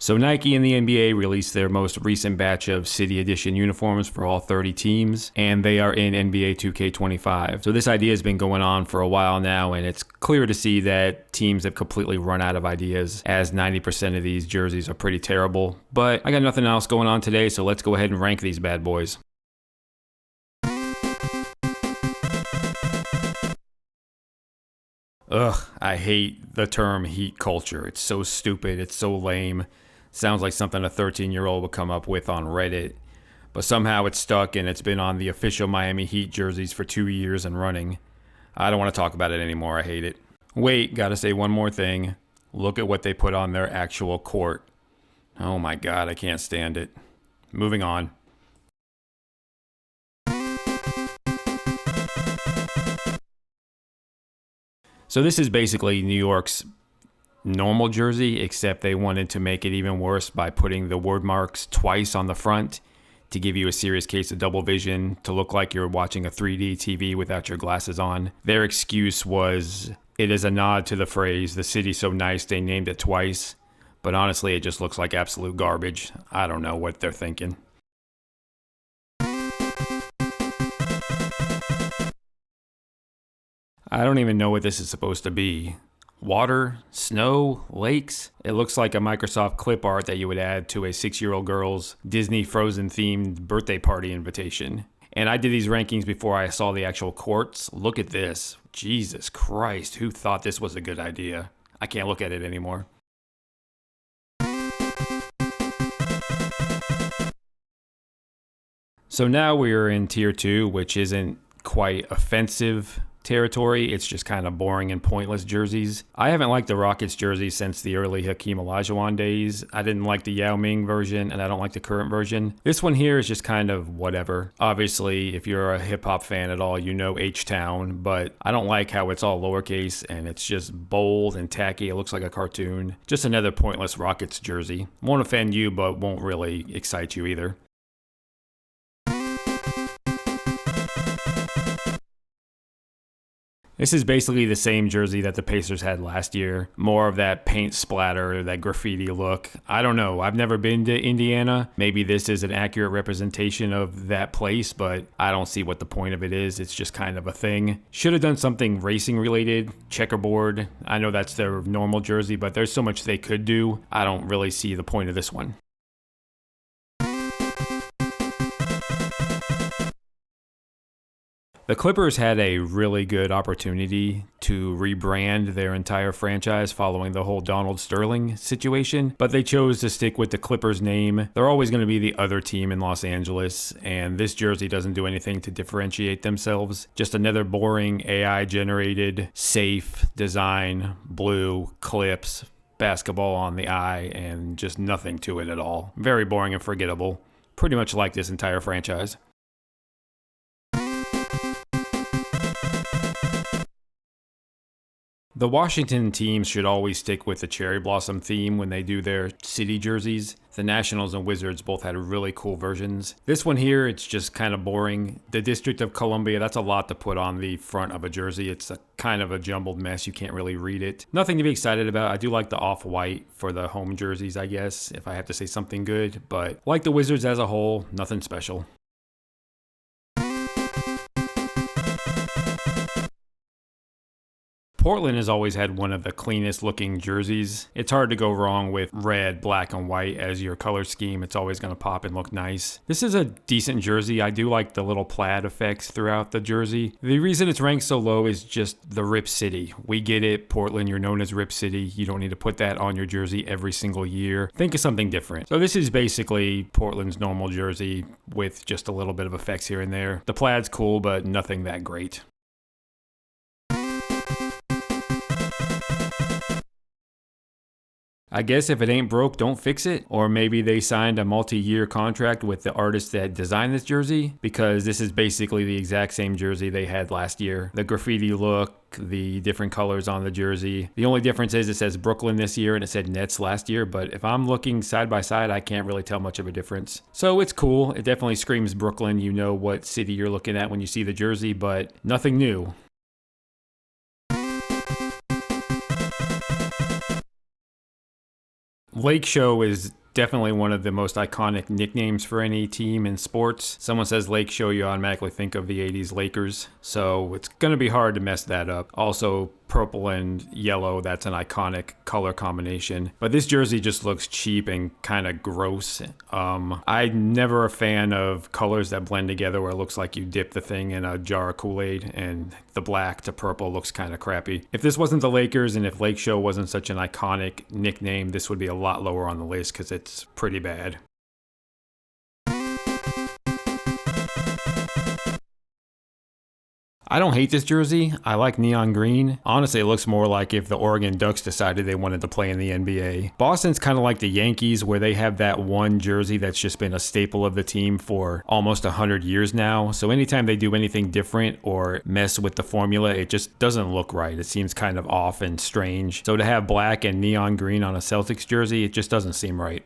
So Nike and the NBA released their most recent batch of City Edition uniforms for all 30 teams, and they are in NBA 2K25. So this idea has been going on for a while now, and it's clear to see that teams have completely run out of ideas, as 90% of these jerseys are pretty terrible. But I got nothing else going on today, so let's go ahead and rank these bad boys. Ugh, I hate the term heat culture. It's so stupid, it's so lame. Sounds like something a 13-year-old would come up with on Reddit. But somehow it's stuck, and it's been on the official Miami Heat jerseys for 2 years and running. I don't want to talk about it anymore, I hate it. Wait, gotta say one more thing. Look at what they put on their actual court. Oh my god, I can't stand it. Moving on. So this is basically New York's normal jersey, except they wanted to make it even worse by putting the word marks twice on the front to give you a serious case of double vision, to look like you're watching a 3D TV without your glasses on. Their excuse was, it is a nod to the phrase, "the city's so nice they named it twice." But honestly, it just looks like absolute garbage. I don't know what they're thinking. I don't even know what this is supposed to be. Water? Snow? Lakes? It looks like a Microsoft clip art that you would add to a 6-year-old girl's Disney Frozen themed birthday party invitation. And I did these rankings before I saw the actual courts. Look at this. Jesus Christ, who thought this was a good idea? I can't look at it anymore. So now we're in tier 2, which isn't quite offensive territory. It's just kind of boring and pointless jerseys. I haven't liked the Rockets jersey since the early Hakeem Olajuwon days. I didn't like the Yao Ming version, and I don't like the current version. This one here is just kind of whatever. Obviously, if you're a hip-hop fan at all, you know H-Town, but I don't like how it's all lowercase and it's just bold and tacky. It looks like a cartoon. Just another pointless Rockets jersey. Won't offend you, but won't really excite you either. This is basically the same jersey that the Pacers had last year. More of that paint splatter, that graffiti look. I don't know. I've never been to Indiana. Maybe this is an accurate representation of that place, but I don't see what the point of it is. It's just kind of a thing. Should have done something racing related, checkerboard. I know that's their normal jersey, but there's so much they could do. I don't really see the point of this one. The Clippers had a really good opportunity to rebrand their entire franchise following the whole Donald Sterling situation, but they chose to stick with the Clippers name. They're always going to be the other team in Los Angeles, and this jersey doesn't do anything to differentiate themselves. Just another boring AI-generated, safe design, blue, clips, basketball on the eye, and just nothing to it at all. Very boring and forgettable. Pretty much like this entire franchise. The Washington teams should always stick with the cherry blossom theme when they do their city jerseys. The Nationals and Wizards both had really cool versions. This one here, it's just kind of boring. The District of Columbia, that's a lot to put on the front of a jersey. It's a kind of a jumbled mess. You can't really read it. Nothing to be excited about. I do like the off-white for the home jerseys, I guess, if I have to say something good. But like the Wizards as a whole, nothing special. Portland has always had one of the cleanest looking jerseys. It's hard to go wrong with red, black, and white as your color scheme. It's always going to pop and look nice. This is a decent jersey. I do like the little plaid effects throughout the jersey. The reason it's ranked so low is just the Rip City. We get it, Portland, you're known as Rip City. You don't need to put that on your jersey every single year. Think of something different. So this is basically Portland's normal jersey with just a little bit of effects here and there. The plaid's cool, but nothing that great. I guess if it ain't broke, don't fix it. Or maybe they signed a multi-year contract with the artist that designed this jersey, because this is basically the exact same jersey they had last year. The graffiti look, the different colors on the jersey. The only difference is it says Brooklyn this year and it said Nets last year, but if I'm looking side by side, I can't really tell much of a difference. So it's cool. It definitely screams Brooklyn. You know what city you're looking at when you see the jersey, but nothing new. Lake Show is definitely one of the most iconic nicknames for any team in sports. Someone says Lake Show, you automatically think of the 80s Lakers. So it's going to be hard to mess that up. Also, purple and yellow, that's an iconic color combination. But this jersey just looks cheap and kind of gross. I'm never a fan of colors that blend together where it looks like you dip the thing in a jar of Kool-Aid and the black to purple looks kind of crappy. If this wasn't the Lakers and if Lake Show wasn't such an iconic nickname, this would be a lot lower on the list because it's pretty bad. I don't hate this jersey. I like neon green. Honestly, it looks more like if the Oregon Ducks decided they wanted to play in the NBA. Boston's kind of like the Yankees where they have that one jersey that's just been a staple of the team for almost 100 years now. So anytime they do anything different or mess with the formula, it just doesn't look right. It seems kind of off and strange. So to have black and neon green on a Celtics jersey, it just doesn't seem right.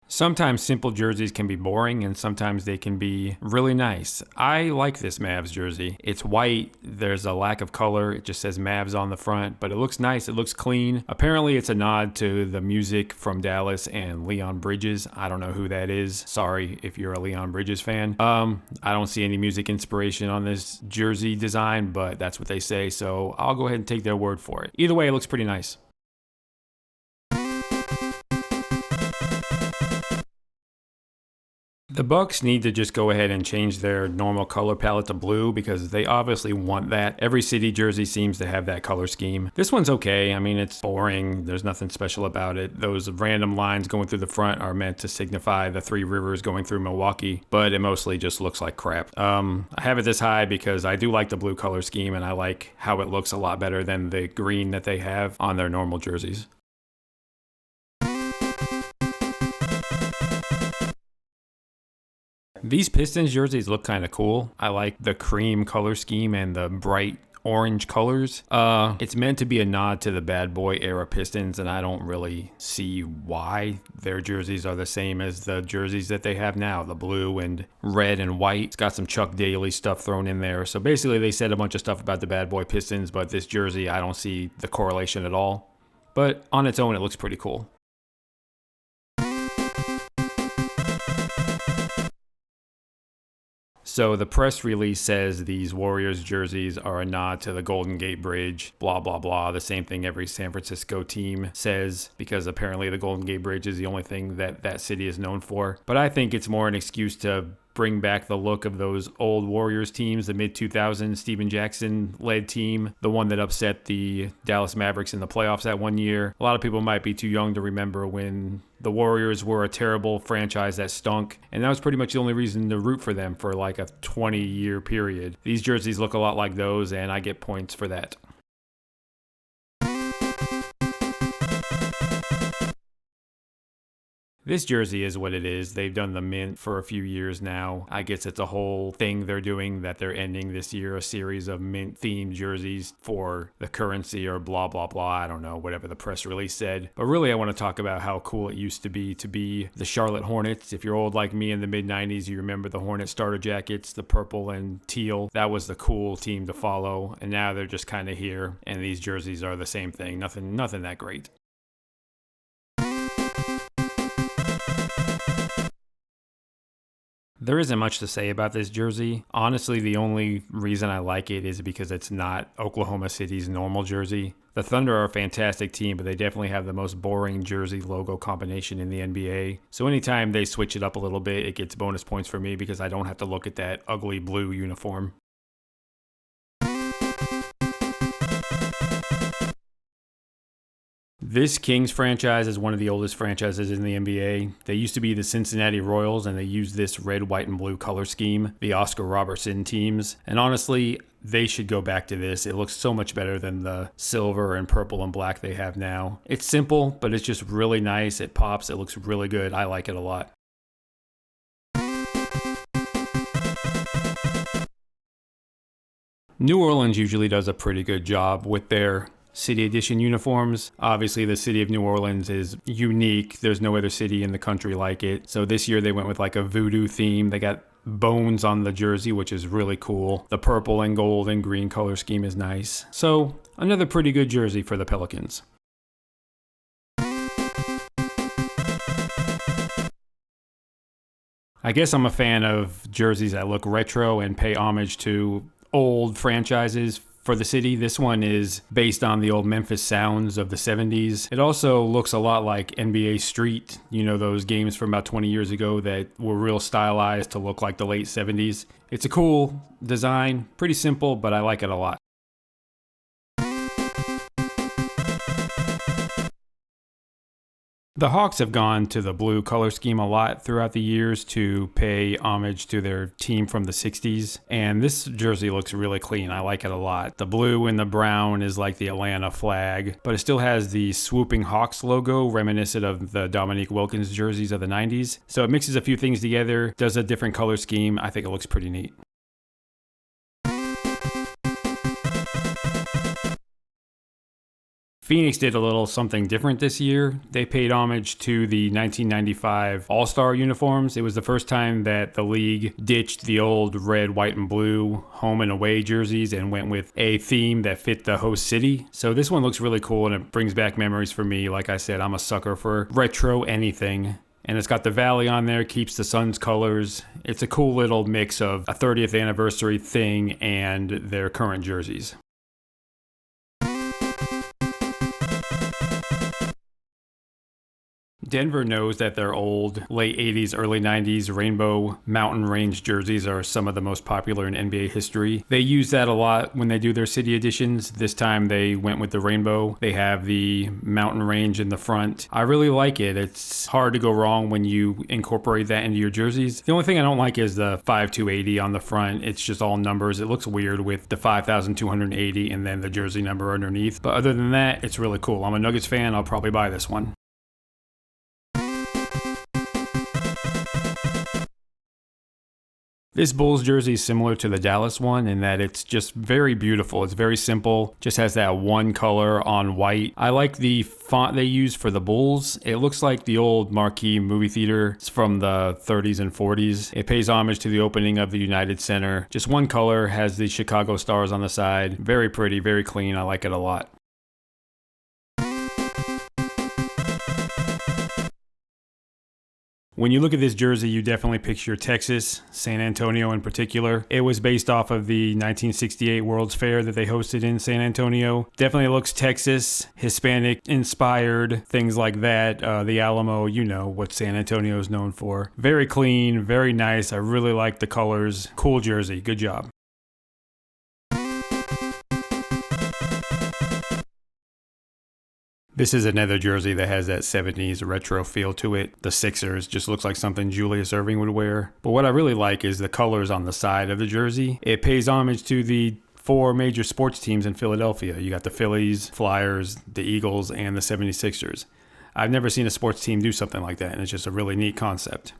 Sometimes simple jerseys can be boring and sometimes they can be really nice. I like this Mavs jersey. It's white, there's a lack of color, it just says Mavs on the front, but it looks nice, it looks clean. Apparently it's a nod to the music from Dallas and Leon Bridges. I don't know who that is. Sorry if you're a Leon Bridges fan. I don't see any music inspiration on this jersey design, but that's what they say, so I'll go ahead and take their word for it. Either way, it looks pretty nice. The Bucks need to just go ahead and change their normal color palette to blue because they obviously want that. Every city jersey seems to have that color scheme. This one's okay. I mean, it's boring. There's nothing special about it. Those random lines going through the front are meant to signify the three rivers going through Milwaukee, but it mostly just looks like crap. I have it this high because I do like the blue color scheme and I like how it looks a lot better than the green that they have on their normal jerseys. These Pistons jerseys look kind of cool. I like the cream color scheme and the bright orange colors. It's meant to be a nod to the bad boy era Pistons, and I don't really see why their jerseys are the same as the jerseys that they have now, the blue and red and white. It's got some Chuck Daly stuff thrown in there. So basically they said a bunch of stuff about the bad boy Pistons, but this jersey, I don't see the correlation at all. But on its own, it looks pretty cool. So the press release says these Warriors jerseys are a nod to the Golden Gate Bridge, blah, blah, blah. The same thing every San Francisco team says because apparently the Golden Gate Bridge is the only thing that that city is known for. But I think it's more an excuse to bring back the look of those old Warriors teams, the mid-2000s Steven Jackson-led team, the one that upset the Dallas Mavericks in the playoffs that one year. A lot of people might be too young to remember when the Warriors were a terrible franchise that stunk, and that was pretty much the only reason to root for them for like a 20-year period. These jerseys look a lot like those, and I get points for that. This jersey is what it is. They've done the mint for a few years now. I guess it's a whole thing they're doing that they're ending this year, a series of mint-themed jerseys for the currency or blah, blah, blah. I don't know, whatever the press release said. But really, I want to talk about how cool it used to be the Charlotte Hornets. If you're old like me in the mid-90s, you remember the Hornet starter jackets, the purple and teal. That was the cool team to follow. And now they're just kind of here. And these jerseys are the same thing. Nothing that great. There isn't much to say about this jersey. Honestly, the only reason I like it is because it's not Oklahoma City's normal jersey. The Thunder are a fantastic team, but they definitely have the most boring jersey logo combination in the NBA. So anytime they switch it up a little bit, it gets bonus points for me because I don't have to look at that ugly blue uniform. This Kings franchise is one of the oldest franchises in the NBA. They used to be the Cincinnati Royals, and they used this red, white, and blue color scheme, the Oscar Robertson teams. And honestly, they should go back to this. It looks so much better than the silver and purple and black they have now. It's simple, but it's just really nice. It pops. It looks really good. I like it a lot. New Orleans usually does a pretty good job with their City Edition uniforms. Obviously, the city of New Orleans is unique. There's no other city in the country like it. So this year they went with like a voodoo theme. They got bones on the jersey, which is really cool. The purple and gold and green color scheme is nice. So another pretty good jersey for the Pelicans. I guess I'm a fan of jerseys that look retro and pay homage to old franchises for the city. This one is based on the old Memphis Sounds of the 70s. It also looks a lot like NBA Street, you know, those games from about 20 years ago that were real stylized to look like the late 70s. It's a cool design, pretty simple, but I like it a lot. The Hawks have gone to the blue color scheme a lot throughout the years to pay homage to their team from the 60s, and this jersey looks really clean. I like it a lot. The blue and the brown is like the Atlanta flag, but it still has the swooping Hawks logo reminiscent of the Dominique Wilkins jerseys of the 90s. So it mixes a few things together, does a different color scheme. I think it looks pretty neat. Phoenix did a little something different this year. They paid homage to the 1995 All-Star uniforms. It was the first time that the league ditched the old red, white, and blue home and away jerseys and went with a theme that fit the host city. So this one looks really cool and it brings back memories for me. Like I said, I'm a sucker for retro anything. And it's got the Valley on there, keeps the Suns colors. It's a cool little mix of a 30th anniversary thing and their current jerseys. Denver knows that their old late 80s, early 90s rainbow mountain range jerseys are some of the most popular in NBA history. They use that a lot when they do their city editions. This time they went with the rainbow. They have the mountain range in the front. I really like it. It's hard to go wrong when you incorporate that into your jerseys. The only thing I don't like is the 5280 on the front. It's just all numbers. It looks weird with the 5280 and then the jersey number underneath. But other than that, it's really cool. I'm a Nuggets fan. I'll probably buy this one. This Bulls jersey is similar to the Dallas one in that it's just very beautiful. It's very simple, just has that one color on white. I like the font they use for the Bulls. It looks like the old marquee movie theater from the 30s and 40s. It pays homage to the opening of the United Center. Just one color, has the Chicago Stars on the side. Very pretty, very clean. I like it a lot. When you look at this jersey, you definitely picture Texas, San Antonio in particular. It was based off of the 1968 World's Fair that they hosted in San Antonio. Definitely looks Texas, Hispanic inspired, things like that. The Alamo, you know what San Antonio is known for. Very clean, very nice. I really like the colors. Cool jersey. Good job. This is another jersey that has that 70s retro feel to it. The Sixers just looks like something Julius Erving would wear. But what I really like is the colors on the side of the jersey. It pays homage to the 4 major sports teams in Philadelphia. You got the Phillies, Flyers, the Eagles, and the 76ers. I've never seen a sports team do something like that, and it's just a really neat concept.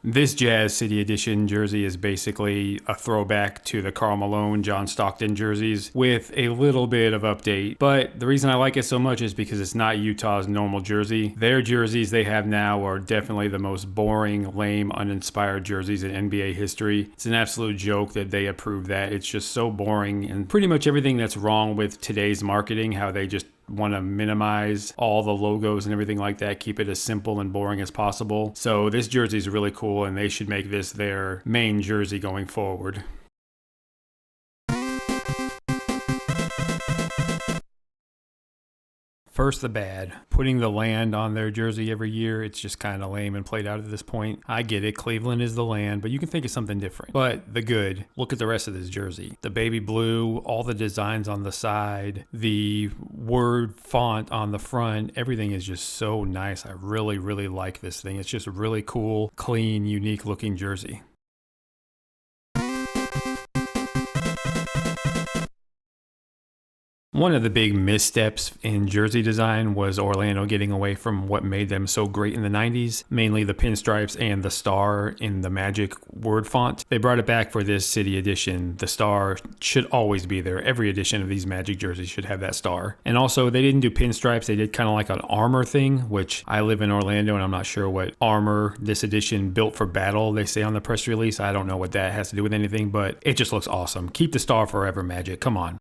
This Jazz City Edition jersey is basically a throwback to the Karl Malone, John Stockton jerseys with a little bit of update. But the reason I like it so much is because it's not Utah's normal jersey. Their jerseys they have now are definitely the most boring, lame, uninspired jerseys in NBA history. It's an absolute joke that they approved that. It's just so boring, and pretty much everything that's wrong with today's marketing, how they just want to minimize all the logos and everything like that, keep it as simple and boring as possible. So this jersey is really cool, and they should make this their main jersey going forward. First, the bad. Putting the land on their jersey every year, it's just kind of lame and played out at this point. I get it, Cleveland is the land, but you can think of something different. But the good, look at the rest of this jersey. The baby blue, all the designs on the side, the word font on the front, everything is just so nice. I really, really like this thing. It's just a really cool, clean, unique looking jersey. One of the big missteps in jersey design was Orlando getting away from what made them so great in the 90s, mainly the pinstripes and the star in the Magic word font. They brought it back for this city edition. The star should always be there. Every edition of these Magic jerseys should have that star. And also, they didn't do pinstripes. They did kind of like an armor thing, which I live in Orlando and I'm not sure what armor this edition built for battle they say on the press release. I don't know what that has to do with anything, but it just looks awesome. Keep the star forever, Magic. Come on.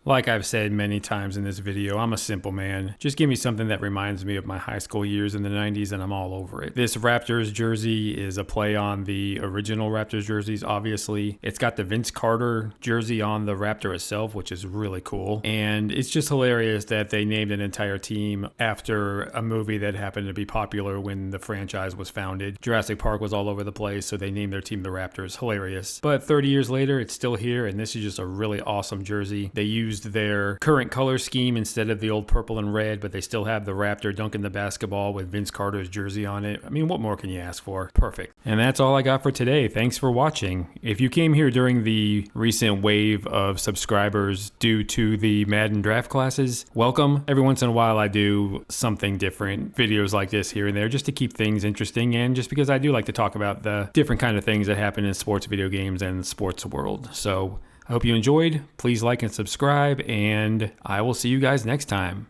Like I've said many times in this video, I'm a simple man. Just give me something that reminds me of my high school years in the 90s and I'm all over it. This Raptors jersey is a play on the original Raptors jerseys, obviously. It's got the Vince Carter jersey on the Raptor itself, which is really cool. And it's just hilarious that they named an entire team after a movie that happened to be popular when the franchise was founded. Jurassic Park was all over the place, so they named their team the Raptors. Hilarious. But 30 years later, it's still here, and this is just a really awesome jersey. They used their current color scheme instead of the old purple and red, but they still have the Raptor dunking the basketball with Vince Carter's jersey on it. I mean, what more can you ask for? Perfect. And that's all I got for today. Thanks for watching. If you came here during the recent wave of subscribers due to the Madden draft classes, welcome. Every once in a while I do something different, videos like this here and there, just to keep things interesting and just because I do like to talk about the different kind of things that happen in sports video games and the sports world. So I hope you enjoyed. Please like and subscribe, and I will see you guys next time.